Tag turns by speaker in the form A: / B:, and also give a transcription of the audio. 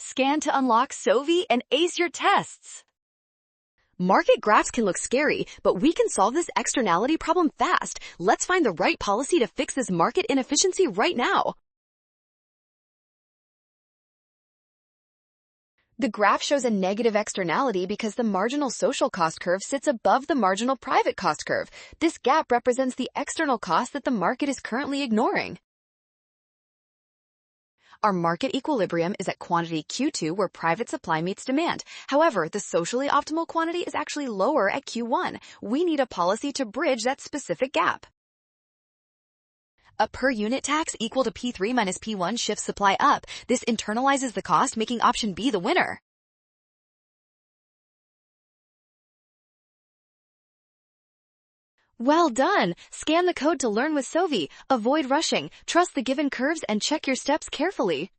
A: Scan to unlock Sovi and ace your tests.
B: Market graphs can look scary, but we can solve this externality problem fast. Let's find the right policy to fix this market inefficiency right now. The graph shows a negative externality because the marginal social cost curve sits above the marginal private cost curve. This gap represents the external cost that the market is currently ignoring. Our market equilibrium is at quantity Q2 where private supply meets demand. However, the socially optimal quantity is actually lower at Q1. We need a policy to bridge that specific gap. A per unit tax equal to P3 minus P1 shifts supply up. This internalizes the cost, making option B the winner. Well done! Scan the code to learn with Sovi. Avoid rushing. Trust the given curves and check your steps carefully.